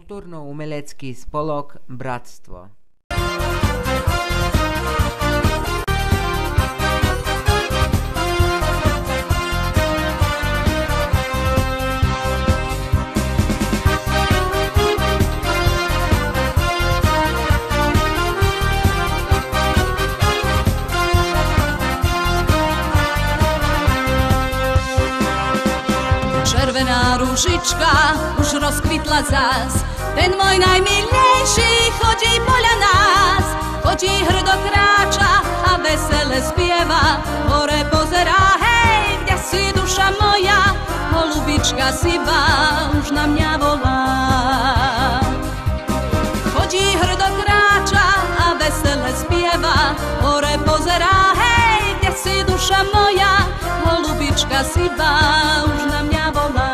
kultúrno-umelecký spolok Bratstvo. Červená rúžička už rozkvitla zás, ten môj najmilejší chodí poľa nás. Chodí, hrdo kráča a vesele spieva, hore pozerá, hej, kde si duša moja, holubička sivá už na mňa volá. Chodí, hrdo kráča a vesele spieva, hore pozerá, hej, kde si duša moja, holubička sivá už na mňa volá.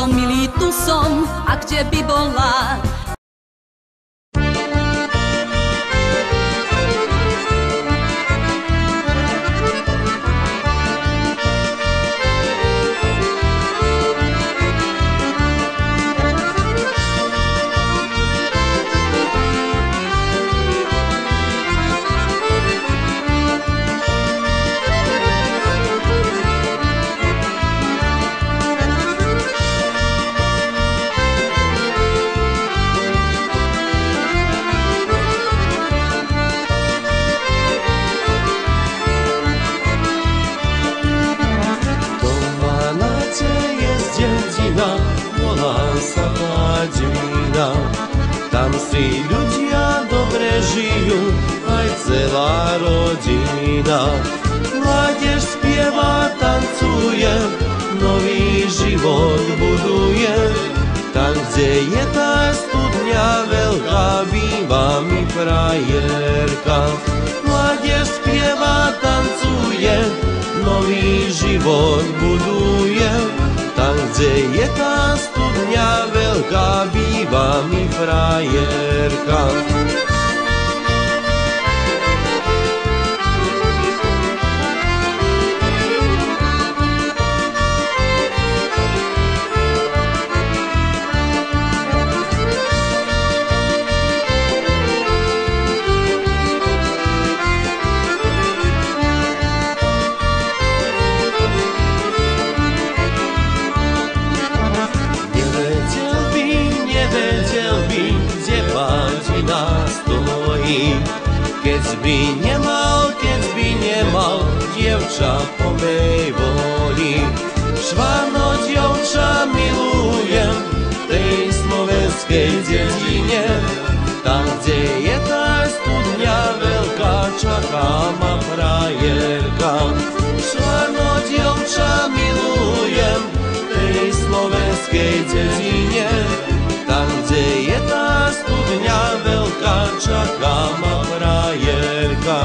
Milý, tu som, a kde by bola? Tam si ľudia dobre žijú, aj celá rodina. Mládež spieva, tancuje, nový život buduje. Tam, kde je tá studňa veľká, býva mi frajerka. Mládež spieva, tancuje, nový život buduje. Tam, kde je tá studňa veľká, býva mi frajerka. Keď by nemal dievča po mej voli. Švano dievča milujem tej slovenskej dedine. Tam, kde je tá studňa veľká, čaká ma frajerka. Švano dievča milujem tej slovenskej dedine. Tam, kde je tá studňa veľká, čaká ma frajerka.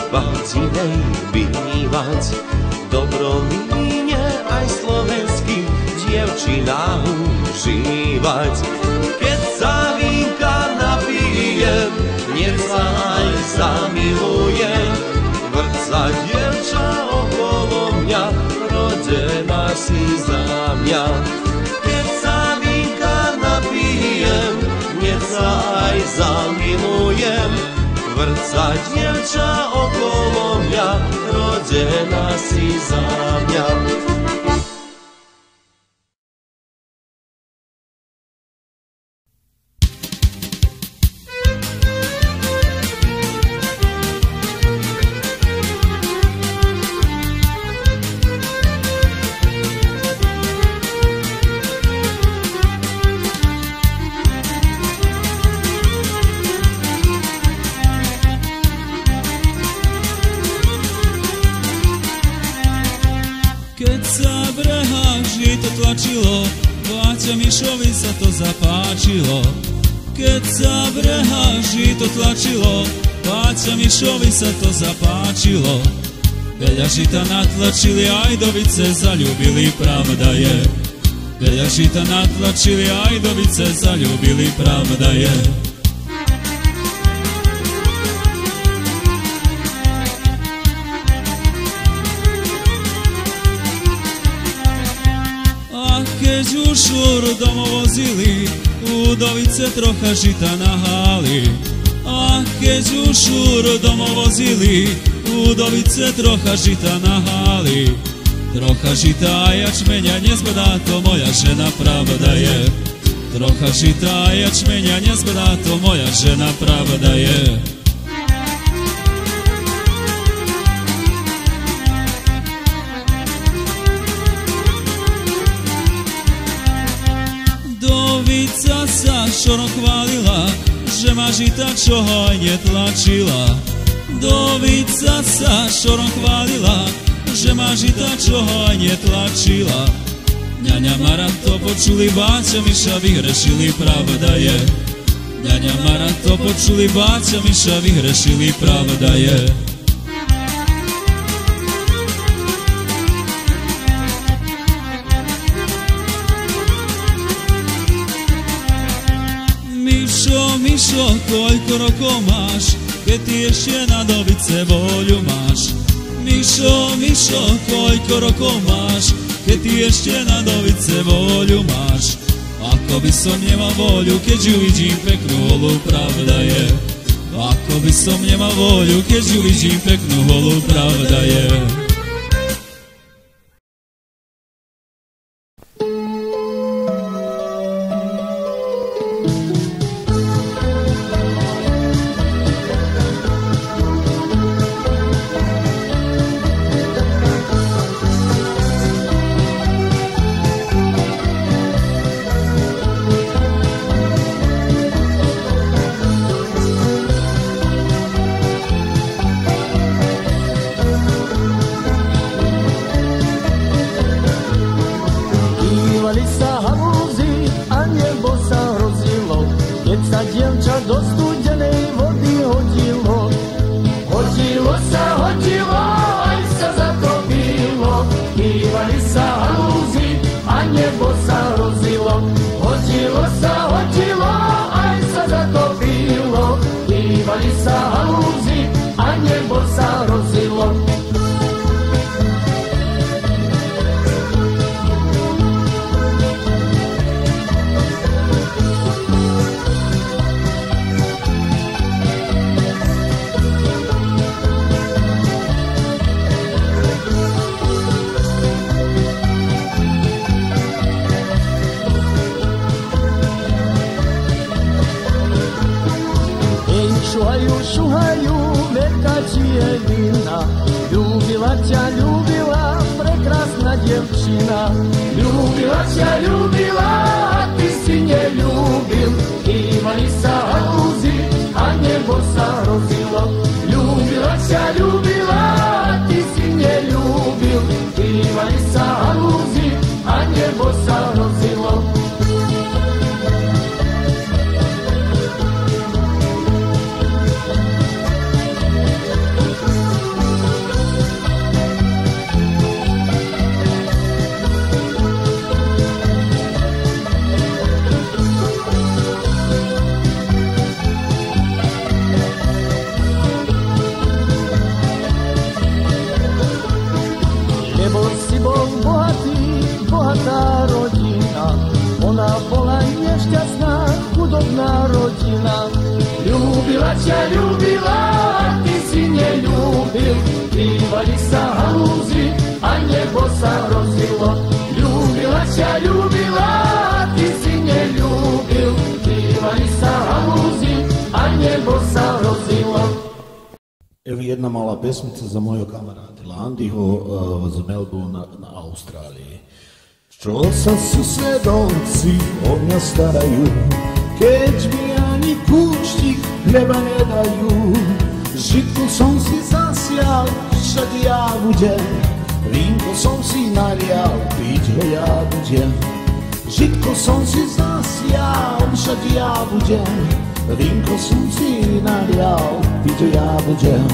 Vadinej vynívať, dobro míne aj slovenský dievčinám užívať. Keď sa vínka napijem, nech sa aj zamilujem. Vrca dievča okolo mňa, rodená si za mňa. Keď sa vínka napijem, nech sa aj zamilujem. Vrca dievča okolo mňa, rodená si za mňa. žito tlačilo, Báťa Mišovi sa to zapáčilo. Keď sa breha žito tlačilo, Báťa Mišovi sa to zapáčilo. Veľa žita natlačili, Ajdovice zaľúbili, pravda je. Veľa žita natlačili, Ajdovice zaľúbili, pravda je. Keď už domov vozili, Udovice trocha žita naháli. A keď už domov vozili, Udovice trocha žita naháli. Trocha žita a jačmeňa nezbadá, to moja žena, pravda je. Trocha žita a jačmeňa nezbadá, to moja žena, pravda je. Dovica sa šorom chválila, že má žita, čo ho netlačila. Dovica sa šorom chválila, že má žita, čo ho netlačila. Ňaňa Mara to počuli, Báťa Miša vyhrešili, pravda je. Ňaňa Mara to počuli, Báťa Miša vyhrešili, pravda je. Mišo, koľko rokov máš, keď ty ešte na Dovice voľu máš? Mišo, koľko rokov máš, keď ty ešte na Dovice voľu máš? Ako by som nemal voľu, keď ju vidím peknú holú, pravda je. Ako by som nemal voľu, keď ju vidím peknú holú, pravda je. Jedna malá pesmica za mojho kamaráta Landyho z Melbourne na Austrálii. Čo sa susedovci o mňa starajú, keď mi ani kúštik chleba nedajú. Žitku som si zasial, však ja budem Vínko som si nalial, piť ho ja budem. Žitko som si zasial, však ja budem. Vínko som si nalial, piť ho ja budem.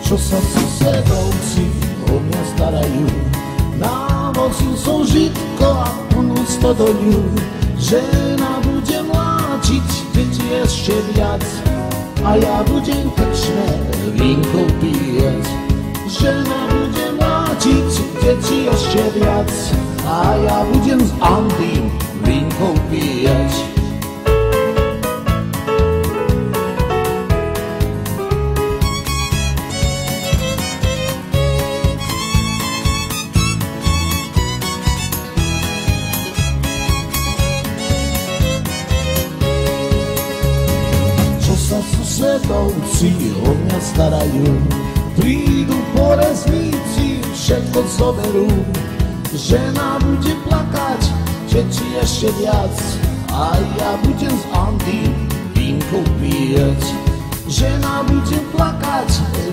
Čo sa susedovci o mňa starajú. Navozil som žitko a plnú stodoľu. Žena bude mláčiť, deti ešte viac, a ja budem krčme vínko píjať. Žena bude mláčiť, deti ešte viac, a ja budem s Andým vínko píjať. Susedovci o mňa starajú, prídu porezníci, všetko zoberú. Žena bude plakať, deti ešte viac, a ja budem s Andým vínko píjať. Žena bude plakať,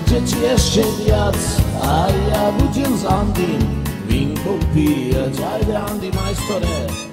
deti ešte viac, a ja budem s Andým vínko píjať. Ajde Andy, majstore.